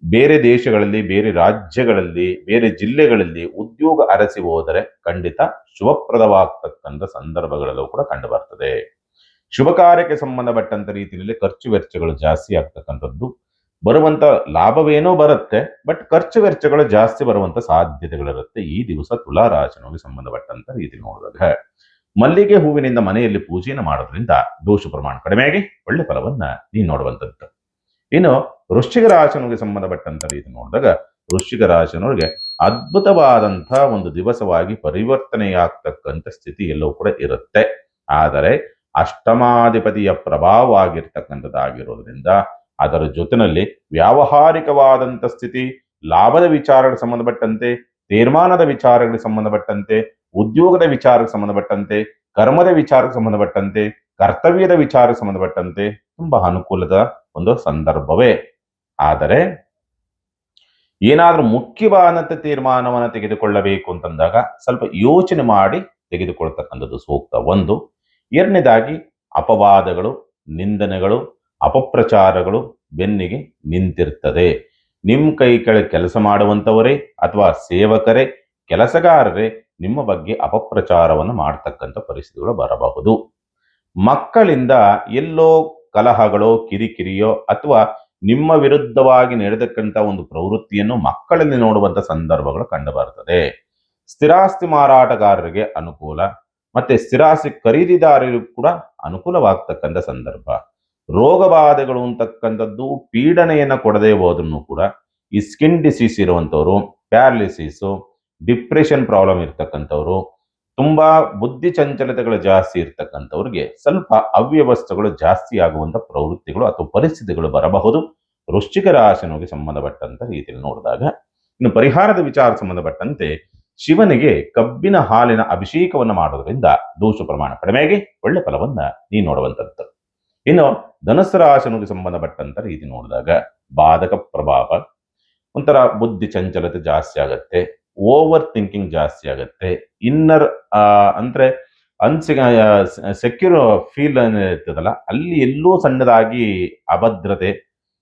ಬೇರೆ ದೇಶಗಳಲ್ಲಿ, ಬೇರೆ ರಾಜ್ಯಗಳಲ್ಲಿ, ಬೇರೆ ಜಿಲ್ಲೆಗಳಲ್ಲಿ ಉದ್ಯೋಗ ಅರಸಿ ಹೋದರೆ ಖಂಡಿತ ಶುಭಪ್ರದವಾಗ್ತಕ್ಕಂಥ ಸಂದರ್ಭಗಳೆಲ್ಲವೂ ಕೂಡ ಕಂಡು ಬರ್ತದೆ. ಶುಭ ಕಾರ್ಯಕ್ಕೆ ಸಂಬಂಧಪಟ್ಟಂತ ರೀತಿಯಲ್ಲಿ ಖರ್ಚು ವೆಚ್ಚಗಳು ಜಾಸ್ತಿ ಆಗ್ತಕ್ಕಂಥದ್ದು. ಬರುವಂತ ಲಾಭವೇನೋ ಬರುತ್ತೆ, ಬಟ್ ಖರ್ಚು ವೆಚ್ಚಗಳು ಜಾಸ್ತಿ ಬರುವಂತ ಸಾಧ್ಯತೆಗಳಿರುತ್ತೆ ಈ ದಿವಸ ತುಲಾ ರಾಶಿಗೆ ಸಂಬಂಧಪಟ್ಟಂತ ರೀತಿ ನೋಡಿದಾಗ. ಮಲ್ಲಿಗೆ ಹೂವಿನಿಂದ ಮನೆಯಲ್ಲಿ ಪೂಜೆಯನ್ನು ಮಾಡೋದ್ರಿಂದ ದೋಷ ಪ್ರಮಾಣ ಕಡಿಮೆಯಾಗಿ ಒಳ್ಳೆ ಫಲವನ್ನ ನೀವು ನೋಡುವಂಥದ್ದು. ಇನ್ನು ವೃಶ್ಚಿಕ ರಾಶಿಗೆ ಸಂಬಂಧಪಟ್ಟಂತ ರೀತಿ ನೋಡಿದಾಗ ವೃಶ್ಚಿಕ ರಾಶಿನವರಿಗೆ ಅದ್ಭುತವಾದಂತಹ ಒಂದು ದಿವಸವಾಗಿ ಪರಿವರ್ತನೆಯಾಗ್ತಕ್ಕಂಥ ಸ್ಥಿತಿ ಎಲ್ಲವೂ ಕೂಡ ಇರುತ್ತೆ. ಆದರೆ ಅಷ್ಟಮಾಧಿಪತಿಯ ಪ್ರಭಾವ ಆಗಿರ್ತಕ್ಕಂಥದ್ದಾಗಿರೋದ್ರಿಂದ ಅದರ ಜೊತೆಯಲ್ಲಿ ವ್ಯಾವಹಾರಿಕವಾದಂಥ ಸ್ಥಿತಿ, ಲಾಭದ ವಿಚಾರಗಳಿಗೆ ಸಂಬಂಧಪಟ್ಟಂತೆ, ತೀರ್ಮಾನದ ವಿಚಾರಗಳಿಗೆ ಸಂಬಂಧಪಟ್ಟಂತೆ, ಉದ್ಯೋಗದ ವಿಚಾರಕ್ಕೆ ಸಂಬಂಧಪಟ್ಟಂತೆ, ಕರ್ಮದ ವಿಚಾರಕ್ಕೆ ಸಂಬಂಧಪಟ್ಟಂತೆ, ಕರ್ತವ್ಯದ ವಿಚಾರಕ್ಕೆ ಸಂಬಂಧಪಟ್ಟಂತೆ ತುಂಬಾ ಅನುಕೂಲದ ಒಂದು ಸಂದರ್ಭವೇ. ಆದರೆ ಏನಾದ್ರೂ ಮುಖ್ಯವಾದಂಥ ತೀರ್ಮಾನವನ್ನು ತೆಗೆದುಕೊಳ್ಳಬೇಕು ಅಂತಂದಾಗ ಸ್ವಲ್ಪ ಯೋಚನೆ ಮಾಡಿ ತೆಗೆದುಕೊಳ್ತಕ್ಕಂಥದ್ದು ಸೂಕ್ತ. ಒಂದು. ಎರಡನೇದಾಗಿ ಅಪವಾದಗಳು, ನಿಂದನೆಗಳು, ಅಪಪ್ರಚಾರಗಳು ಬೆನ್ನಿಗೆ ನಿಂತಿರ್ತದೆ. ನಿಮ್ಮ ಕೈ ಕೆಳಗೆ ಕೆಲಸ ಮಾಡುವಂಥವರೇ ಅಥವಾ ಸೇವಕರೇ, ಕೆಲಸಗಾರರೇ ನಿಮ್ಮ ಬಗ್ಗೆ ಅಪಪ್ರಚಾರವನ್ನು ಮಾಡ್ತಕ್ಕಂಥ ಪರಿಸ್ಥಿತಿಗಳು ಬರಬಹುದು. ಮಕ್ಕಳಿಂದ ಎಲ್ಲೋ ಕಲಹಗಳೋ, ಕಿರಿಕಿರಿಯೋ ಅಥವಾ ನಿಮ್ಮ ವಿರುದ್ಧವಾಗಿ ನಡೆದಕ್ಕಂಥ ಒಂದು ಪ್ರವೃತ್ತಿಯನ್ನು ಮಕ್ಕಳಲ್ಲಿ ನೋಡುವಂಥ ಸಂದರ್ಭಗಳು ಕಂಡು ಬರ್ತದೆ. ಸ್ಥಿರಾಸ್ತಿ ಮಾರಾಟಗಾರರಿಗೆ ಅನುಕೂಲ, ಮತ್ತೆ ಸ್ಥಿರಾಸ್ತಿ ಖರೀದಿದಾರರಿಗೂ ಕೂಡ ಅನುಕೂಲವಾಗ್ತಕ್ಕಂಥ ಸಂದರ್ಭ. ರೋಗ ಬಾಧೆಗಳು ಅಂತಕ್ಕಂಥದ್ದು ಪೀಡನೆಯನ್ನ ಕೊಡದೇ ಹೋದ್ರೂ ಕೂಡ ಈ ಸ್ಕಿನ್ ಡಿಸೀಸ್ ಇರುವಂಥವ್ರು, ಪ್ಯಾರಲಿಸಿಸ್, ಡಿಪ್ರೆಷನ್ ಪ್ರಾಬ್ಲಮ್ ಇರ್ತಕ್ಕಂಥವ್ರು, ತುಂಬಾ ಬುದ್ಧಿ ಚಂಚಲತೆಗಳು ಜಾಸ್ತಿ ಇರ್ತಕ್ಕಂಥವ್ರಿಗೆ ಸ್ವಲ್ಪ ಅವ್ಯವಸ್ಥೆಗಳು ಜಾಸ್ತಿ ಆಗುವಂತ ಪ್ರವೃತ್ತಿಗಳು ಅಥವಾ ಪರಿಸ್ಥಿತಿಗಳು ಬರಬಹುದು. ವೃಶ್ಚಿಕ ರಾಶಿನಿಗೆ ಸಂಬಂಧಪಟ್ಟಂತ ರೀತಿಯಲ್ಲಿ ನೋಡಿದಾಗ, ಇನ್ನು ಪರಿಹಾರದ ವಿಚಾರ ಸಂಬಂಧಪಟ್ಟಂತೆ ಶಿವನಿಗೆ ಕಬ್ಬಿನ ಹಾಲಿನ ಅಭಿಷೇಕವನ್ನು ಮಾಡೋದ್ರಿಂದ ದೋಷ ಪ್ರಮಾಣ ಕಡಿಮೆಯಾಗಿ ಒಳ್ಳೆ ಫಲವನ್ನ ನೀವು ನೋಡುವಂಥದ್ದು. ಇನ್ನು ಧನುಸ್ಸು ರಾಶಿನಿಗೆ ಸಂಬಂಧಪಟ್ಟಂತ ರೀತಿ ನೋಡಿದಾಗ ಬಾಧಕ ಪ್ರಭಾವ, ಒಂಥರ ಬುದ್ಧಿ ಚಂಚಲತೆ ಜಾಸ್ತಿ ಆಗತ್ತೆ, ಓವರ್ ಥಿಂಕಿಂಗ್ ಜಾಸ್ತಿ ಆಗತ್ತೆ, ಇನ್ನರ್ ಅಂದ್ರೆ ಸೆಕ್ಯೂರ್ ಫೀಲ್ ಇರ್ತದಲ್ಲ, ಅಲ್ಲಿ ಎಲ್ಲೋ ಸಣ್ಣದಾಗಿ ಅಭದ್ರತೆ,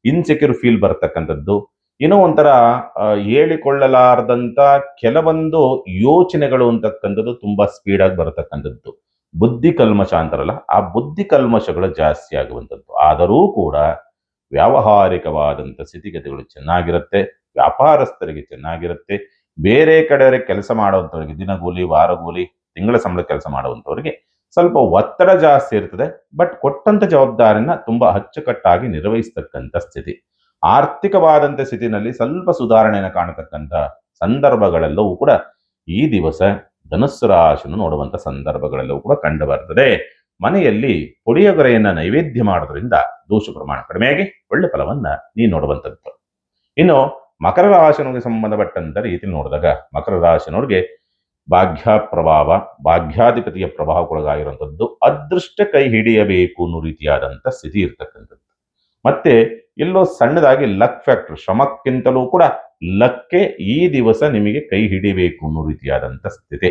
ಇನ್ಸೆಕ್ಯೂರ್ ಫೀಲ್ ಬರ್ತಕ್ಕಂಥದ್ದು, ಏನೋ ಒಂಥರ ಹೇಳಿಕೊಳ್ಳಲಾರದಂತ ಕೆಲವೊಂದು ಯೋಚನೆಗಳು ಅಂತಕ್ಕಂಥದ್ದು ತುಂಬಾ ಸ್ಪೀಡ್ ಆಗಿ ಬರತಕ್ಕಂಥದ್ದು, ಬುದ್ಧಿ ಕಲ್ಮಶ ಅಂತಾರಲ್ಲ, ಆ ಬುದ್ಧಿ ಕಲ್ಮಶಗಳು ಜಾಸ್ತಿ ಆಗುವಂಥದ್ದು. ಆದರೂ ಕೂಡ ವ್ಯಾವಹಾರಿಕವಾದಂಥ ಸ್ಥಿತಿಗತಿಗಳು ಚೆನ್ನಾಗಿರುತ್ತೆ, ವ್ಯಾಪಾರಸ್ಥರಿಗೆ ಚೆನ್ನಾಗಿರುತ್ತೆ, ಬೇರೆ ಕಡೆಯವರಿಗೆ ಕೆಲಸ ಮಾಡುವಂಥವ್ರಿಗೆ, ದಿನಗೂಲಿ, ವಾರಗೂಲಿ, ತಿಂಗಳ ಸಂಬಳ ಕೆಲಸ ಮಾಡುವಂಥವ್ರಿಗೆ ಸ್ವಲ್ಪ ಒತ್ತಡ ಜಾಸ್ತಿ ಇರ್ತದೆ. ಬಟ್ ಕೊಟ್ಟಂತ ಜವಾಬ್ದಾರಿನ ತುಂಬಾ ಅಚ್ಚುಕಟ್ಟಾಗಿ ನಿರ್ವಹಿಸ್ತಕ್ಕಂಥ ಸ್ಥಿತಿ. ಆರ್ಥಿಕವಾದಂಥ ಸ್ಥಿತಿನಲ್ಲಿ ಸ್ವಲ್ಪ ಸುಧಾರಣೆಯನ್ನು ಕಾಣತಕ್ಕಂಥ ಸಂದರ್ಭಗಳೆಲ್ಲವೂ ಕೂಡ ಈ ದಿವಸ ಧನುಸ್ಸು ರಾಶಿಯನ್ನು ನೋಡುವಂತ ಸಂದರ್ಭಗಳೆಲ್ಲವೂ ಕೂಡ ಕಂಡು ಬರ್ತದೆ. ಮನೆಯಲ್ಲಿ ಪುಳಿಯೋಗರೆಯನ್ನ ನೈವೇದ್ಯ ಮಾಡೋದ್ರಿಂದ ದೋಷ ಪ್ರಮಾಣ ಕಡಿಮೆಯಾಗಿ ಒಳ್ಳೆ ಫಲವನ್ನ ನೀವು ನೋಡುವಂಥದ್ದು. ಇನ್ನು ಮಕರ ರಾಶಿನಿಗೆ ಸಂಬಂಧಪಟ್ಟಂತ ರೀತಿ ನೋಡಿದಾಗ, ಮಕರ ರಾಶಿನವ್ರಿಗೆ ಭಾಗ್ಯ ಪ್ರಭಾವ, ಭಾಗ್ಯಾಧಿಪತಿಯ ಪ್ರಭಾವಕ್ಕೊಳಗಾಗಿರುವಂಥದ್ದು, ಅದೃಷ್ಟ ಕೈ ಹಿಡಿಯಬೇಕು ಅನ್ನೋ ರೀತಿಯಾದಂಥ ಸ್ಥಿತಿ ಇರ್ತಕ್ಕಂಥದ್ದು. ಮತ್ತೆ ಎಲ್ಲೋ ಸಣ್ಣದಾಗಿ ಲಕ್ ಫ್ಯಾಕ್ಟರ್, ಶ್ರಮಕ್ಕಿಂತಲೂ ಕೂಡ ಲಕ್ಕೆ ಈ ದಿವಸ ನಿಮಗೆ ಕೈ ಹಿಡಿಬೇಕು ಅನ್ನೋ ರೀತಿಯಾದಂಥ ಸ್ಥಿತಿ.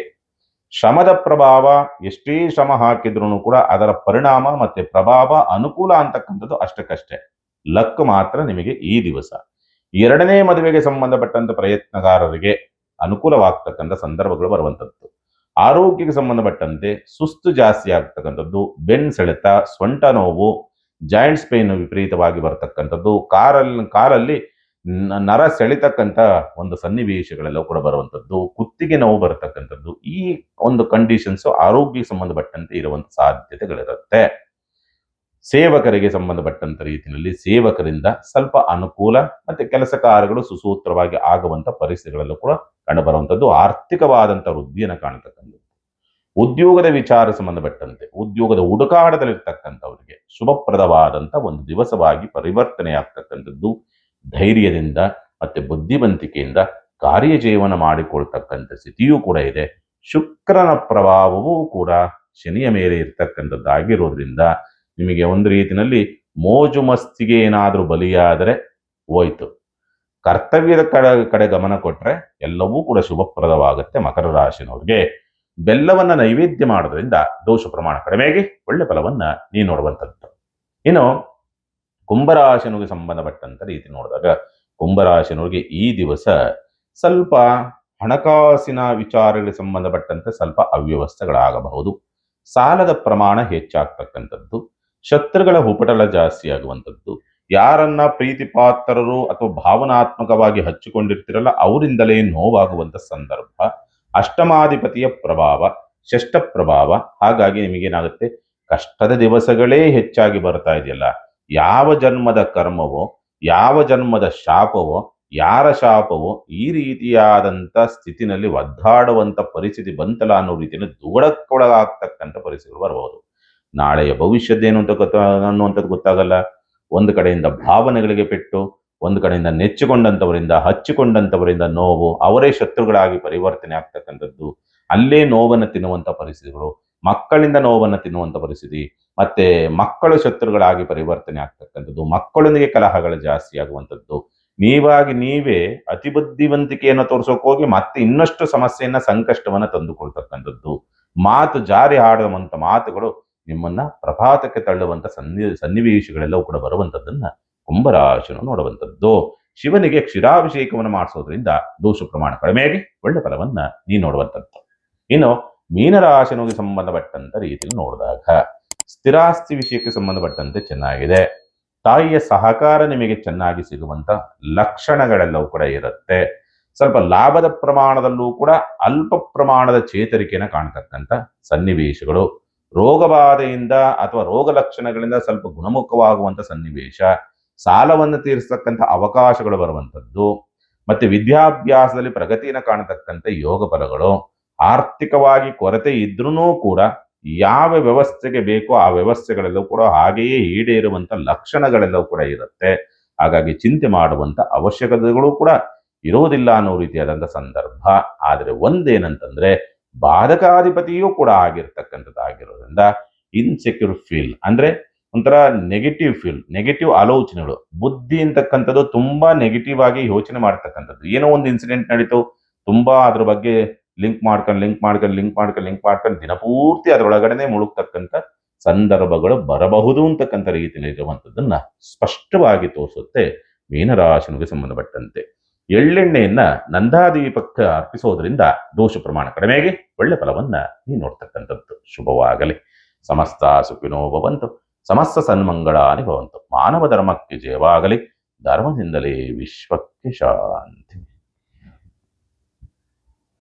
ಶ್ರಮದ ಪ್ರಭಾವ, ಎಷ್ಟೇ ಶ್ರಮ ಹಾಕಿದ್ರು ಕೂಡ ಅದರ ಪರಿಣಾಮ ಮತ್ತೆ ಪ್ರಭಾವ ಅನುಕೂಲ ಅಂತಕ್ಕಂಥದ್ದು ಅಷ್ಟಕ್ಕಷ್ಟೇ. ಲಕ್ ಮಾತ್ರ ನಿಮಗೆ ಈ ದಿವಸ. ಎರಡನೇ ಮದುವೆಗೆ ಸಂಬಂಧಪಟ್ಟಂತ ಪ್ರಯತ್ನಗಾರರಿಗೆ ಅನುಕೂಲವಾಗ್ತಕ್ಕಂಥ ಸಂದರ್ಭಗಳು ಬರುವಂಥದ್ದು. ಆರೋಗ್ಯಕ್ಕೆ ಸಂಬಂಧಪಟ್ಟಂತೆ ಸುಸ್ತು ಜಾಸ್ತಿ ಆಗ್ತಕ್ಕಂಥದ್ದು, ಬೆನ್ನು ಸೆಳೆತ, ಸೊಂಟ ನೋವು, ಜಾಯಿಂಟ್ಸ್ ಪೇನ್ ವಿಪರೀತವಾಗಿ ಬರತಕ್ಕಂಥದ್ದು, ಕಾಲಲ್ಲಿ ನರ ಸೆಳಿತಕ್ಕಂಥ ಒಂದು ಸನ್ನಿವೇಶಗಳೆಲ್ಲ ಕೂಡ ಬರುವಂಥದ್ದು, ಕುತ್ತಿಗೆ ನೋವು ಬರತಕ್ಕಂಥದ್ದು, ಈ ಒಂದು ಕಂಡೀಷನ್ಸ್ ಆರೋಗ್ಯಕ್ಕೆ ಸಂಬಂಧಪಟ್ಟಂತೆ ಇರುವಂತ ಸಾಧ್ಯತೆಗಳಿರುತ್ತೆ. ಸೇವಕರಿಗೆ ಸಂಬಂಧಪಟ್ಟಂತ ರೀತಿಯಲ್ಲಿ ಸೇವಕರಿಂದ ಸ್ವಲ್ಪ ಅನುಕೂಲ ಮತ್ತೆ ಕೆಲಸ ಕಾರ್ಯಗಳು ಸುಸೂತ್ರವಾಗಿ ಆಗುವಂತ ಪರಿಸ್ಥಿತಿಗಳಲ್ಲೂ ಕೂಡ ಕಂಡು ಬರುವಂತದ್ದು. ಆರ್ಥಿಕವಾದಂತ ವೃದ್ಧಿಯನ್ನು ಕಾಣತಕ್ಕಂಥದ್ದು. ಉದ್ಯೋಗದ ವಿಚಾರ ಸಂಬಂಧಪಟ್ಟಂತೆ ಉದ್ಯೋಗದ ಹುಡುಕಾಟದಲ್ಲಿರ್ತಕ್ಕಂಥವರಿಗೆ ಶುಭಪ್ರದವಾದಂತ ಒಂದು ದಿವಸವಾಗಿ ಪರಿವರ್ತನೆ ಆಗ್ತಕ್ಕಂಥದ್ದು. ಧೈರ್ಯದಿಂದ ಮತ್ತೆ ಬುದ್ಧಿವಂತಿಕೆಯಿಂದ ಕಾರ್ಯಜೀವನ ಮಾಡಿಕೊಳ್ತಕ್ಕಂಥ ಸ್ಥಿತಿಯೂ ಕೂಡ ಇದೆ. ಶುಕ್ರನ ಪ್ರಭಾವವೂ ಕೂಡ ಶನಿಯ ಮೇಲೆ ಇರ್ತಕ್ಕಂಥದ್ದಾಗಿರೋದ್ರಿಂದ ನಿಮಗೆ ಒಂದು ರೀತಿಯಲ್ಲಿ ಮೋಜು ಮಸ್ತಿಗೆ ಏನಾದರೂ ಬಲಿಯಾದರೆ ಹೋಯ್ತು. ಕರ್ತವ್ಯದ ಕಡೆ ಗಮನ ಕೊಟ್ರೆ ಎಲ್ಲವೂ ಕೂಡ ಶುಭಪ್ರದವಾಗುತ್ತೆ. ಮಕರ ರಾಶಿನವ್ರಿಗೆ ಬೆಲ್ಲವನ್ನ ನೈವೇದ್ಯ ಮಾಡೋದ್ರಿಂದ ದೋಷ ಪ್ರಮಾಣ ಕಡಿಮೆಯಾಗಿ ಒಳ್ಳೆ ಫಲವನ್ನ ನೀವು ನೋಡುವಂಥದ್ದು. ಇನ್ನು ಕುಂಭರಾಶಿನಿಗೆ ಸಂಬಂಧಪಟ್ಟಂತ ರೀತಿ ನೋಡಿದಾಗ, ಕುಂಭರಾಶಿನವ್ರಿಗೆ ಈ ದಿವಸ ಸ್ವಲ್ಪ ಹಣಕಾಸಿನ ವಿಚಾರಗಳಿಗೆ ಸಂಬಂಧಪಟ್ಟಂತೆ ಸ್ವಲ್ಪ ಅವ್ಯವಸ್ಥೆಗಳಾಗಬಹುದು. ಸಾಲದ ಪ್ರಮಾಣ ಹೆಚ್ಚಾಗ್ತಕ್ಕಂಥದ್ದು, ಶತ್ರುಗಳ ಹುಪಟಲ ಜಾಸ್ತಿ ಆಗುವಂಥದ್ದು, ಯಾರನ್ನ ಪ್ರೀತಿ ಪಾತ್ರರು ಅಥವಾ ಭಾವನಾತ್ಮಕವಾಗಿ ಹಚ್ಚಿಕೊಂಡಿರ್ತಿರಲ್ಲ ಅವರಿಂದಲೇ ನೋವಾಗುವಂತ ಸಂದರ್ಭ. ಅಷ್ಟಮಾಧಿಪತಿಯ ಪ್ರಭಾವ, ಷಷ್ಠ ಪ್ರಭಾವ, ಹಾಗಾಗಿ ನಿಮಗೇನಾಗುತ್ತೆ, ಕಷ್ಟದ ದಿವಸಗಳೇ ಹೆಚ್ಚಾಗಿ ಬರ್ತಾ ಇದೆಯಲ್ಲ. ಯಾವ ಜನ್ಮದ ಕರ್ಮವೋ, ಯಾವ ಜನ್ಮದ ಶಾಪವೋ, ಯಾರ ಶಾಪವೋ, ಈ ರೀತಿಯಾದಂಥ ಸ್ಥಿತಿನಲ್ಲಿ ಒದ್ದಾಡುವಂಥ ಪರಿಸ್ಥಿತಿ ಬಂತಲ್ಲ ಅನ್ನೋ ರೀತಿಯಲ್ಲಿ ದುಗಡಕ್ಕೊಳಗಾಗ್ತಕ್ಕಂಥ ಪರಿಸ್ಥಿತಿಗಳು ಬರಬಹುದು. ನಾಳೆಯ ಭವಿಷ್ಯದ್ದೇನು ಅಂತ ಅನ್ನುವಂಥದ್ದು ಗೊತ್ತಾಗಲ್ಲ. ಒಂದು ಕಡೆಯಿಂದ ಭಾವನೆಗಳಿಗೆ ಪೆಟ್ಟು, ಒಂದು ಕಡೆಯಿಂದ ನೆಚ್ಚಿಕೊಂಡಂಥವರಿಂದ ಹಚ್ಚಿಕೊಂಡಂಥವರಿಂದ ನೋವು, ಅವರೇ ಶತ್ರುಗಳಾಗಿ ಪರಿವರ್ತನೆ ಆಗ್ತಕ್ಕಂಥದ್ದು, ಅಲ್ಲೇ ನೋವನ್ನು ತಿನ್ನುವಂಥ ಪರಿಸ್ಥಿತಿಗಳು, ಮಕ್ಕಳಿಂದ ನೋವನ್ನು ತಿನ್ನುವಂಥ ಪರಿಸ್ಥಿತಿ, ಮತ್ತೆ ಮಕ್ಕಳು ಶತ್ರುಗಳಾಗಿ ಪರಿವರ್ತನೆ ಆಗ್ತಕ್ಕಂಥದ್ದು, ಮಕ್ಕಳೊಂದಿಗೆ ಕಲಹಗಳು ಜಾಸ್ತಿ ಆಗುವಂಥದ್ದು, ನೀವಾಗಿ ನೀವೇ ಅತಿ ಬುದ್ಧಿವಂತಿಕೆಯನ್ನು ತೋರಿಸೋಕೆ ಹೋಗಿ ಮತ್ತೆ ಇನ್ನಷ್ಟು ಸಮಸ್ಯೆಯನ್ನ ಸಂಕಷ್ಟವನ್ನ ತಂದುಕೊಳ್ತಕ್ಕಂಥದ್ದು, ಮಾತು ಜಾರಿ ಆಡುವಂಥ ಮಾತುಗಳು ನಿಮ್ಮನ್ನ ಪ್ರಪಾತಕ್ಕೆ ತಳ್ಳುವಂತ ಸನ್ನಿವೇಶಗಳೆಲ್ಲವೂ ಕೂಡ ಬರುವಂಥದ್ದನ್ನ ಕುಂಭರಾಶಿಯನ್ನು ನೋಡುವಂಥದ್ದು. ಶಿವನಿಗೆ ಕ್ಷೀರಾಭಿಷೇಕವನ್ನು ಮಾಡಿಸೋದ್ರಿಂದ ದೋಷ ಪ್ರಮಾಣ ಕಡಿಮೆಯಾಗಿ ಒಳ್ಳೆ ಫಲವನ್ನ ನೀವು ನೋಡುವಂಥದ್ದು. ಇನ್ನು ಮೀನರಾಶಿನಿಗೆ ಸಂಬಂಧಪಟ್ಟಂತ ರೀತಿಯಲ್ಲಿ ನೋಡಿದಾಗ, ಸ್ಥಿರಾಸ್ತಿ ವಿಷಯಕ್ಕೆ ಸಂಬಂಧಪಟ್ಟಂತೆ ಚೆನ್ನಾಗಿದೆ. ತಾಯಿಯ ಸಹಕಾರ ನಿಮಗೆ ಚೆನ್ನಾಗಿ ಸಿಗುವಂತ ಲಕ್ಷಣಗಳೆಲ್ಲವೂ ಕೂಡ ಇರುತ್ತೆ. ಸ್ವಲ್ಪ ಲಾಭದ ಪ್ರಮಾಣದಲ್ಲೂ ಕೂಡ ಅಲ್ಪ ಪ್ರಮಾಣದ ಚೇತರಿಕೆಯನ್ನು ಕಾಣತಕ್ಕಂಥ ಸನ್ನಿವೇಶಗಳು. ರೋಗಬಾಧೆಯಿಂದ ಅಥವಾ ರೋಗ ಲಕ್ಷಣಗಳಿಂದ ಸ್ವಲ್ಪ ಗುಣಮುಖವಾಗುವಂತ ಸನ್ನಿವೇಶ, ಸಾಲವನ್ನು ತೀರಿಸತಕ್ಕಂಥ ಅವಕಾಶಗಳು ಬರುವಂಥದ್ದು, ಮತ್ತೆ ವಿದ್ಯಾಭ್ಯಾಸದಲ್ಲಿ ಪ್ರಗತಿಯನ್ನು ಕಾಣತಕ್ಕಂಥ ಯೋಗ ಫಲಗಳು, ಆರ್ಥಿಕವಾಗಿ ಕೊರತೆ ಇದ್ರೂ ಕೂಡ ಯಾವ ವ್ಯವಸ್ಥೆಗೆ ಬೇಕೋ ಆ ವ್ಯವಸ್ಥೆಗಳೆಲ್ಲವೂ ಕೂಡ ಹಾಗೆಯೇ ಈಡೇರುವಂತ ಲಕ್ಷಣಗಳೆಲ್ಲವೂ ಕೂಡ ಇರುತ್ತೆ. ಹಾಗಾಗಿ ಚಿಂತೆ ಮಾಡುವಂತ ಅವಶ್ಯಕತೆಗಳು ಕೂಡ ಇರೋದಿಲ್ಲ ಅನ್ನೋ ರೀತಿಯಾದಂಥ ಸಂದರ್ಭ. ಆದರೆ ಒಂದೇನಂತಂದ್ರೆ ಬಾಧಕಾಧಿಪತಿಯೂ ಕೂಡ ಆಗಿರೋದ್ರಿಂದ ಇನ್ಸೆಕ್ಯೂರ್ ಫೀಲ್ ಅಂದ್ರೆ ಒಂಥರ ನೆಗೆಟಿವ್ ಫೀಲ್, ನೆಗೆಟಿವ್ ಆಲೋಚನೆಗಳು, ಬುದ್ಧಿ ಅಂತಕ್ಕಂಥದ್ದು ತುಂಬಾ ನೆಗೆಟಿವ್ ಆಗಿ ಯೋಚನೆ ಮಾಡ್ತಕ್ಕಂಥದ್ದು. ಏನೋ ಒಂದು ಇನ್ಸಿಡೆಂಟ್ ನಡೀತು, ತುಂಬಾ ಅದ್ರ ಬಗ್ಗೆ ಲಿಂಕ್ ಮಾಡ್ಕೊಂಡು ದಿನಪೂರ್ತಿ ಅದರೊಳಗಡೆನೆ ಮುಳುಗ್ತಕ್ಕಂಥ ಸಂದರ್ಭಗಳು ಬರಬಹುದು ಅಂತಕ್ಕಂಥ ರೀತಿಯಲ್ಲಿ ಇರುವಂಥದ್ದನ್ನ ಸ್ಪಷ್ಟವಾಗಿ ತೋರಿಸುತ್ತೆ ಮೀನರಾಶಿನಿಗೆ ಸಂಬಂಧಪಟ್ಟಂತೆ. ಎಳ್ಳೆಣ್ಣೆಯನ್ನ ನಂದಾದೀಪಕ್ಕೆ ಅರ್ಪಿಸೋದ್ರಿಂದ ದೋಷ ಪ್ರಮಾಣ ಕಡಿಮೆಯಾಗಿ ಒಳ್ಳೆ ಫಲವನ್ನ ನೀವು ನೋಡ್ತಕ್ಕಂಥದ್ದು. ಶುಭವಾಗಲಿ. ಸಮಸ್ತ ಸುಖಿನೋ ಭವಂತು, ಸಮಸ್ತ ಸನ್ಮಂಗಳಾನಿ ಭವಂತು. ಮಾನವ ಧರ್ಮಕ್ಕೆ ಜಯವಾಗಲಿ. ಧರ್ಮದಿಂದಲೇ ವಿಶ್ವಕ್ಕೆ ಶಾಂತಿ.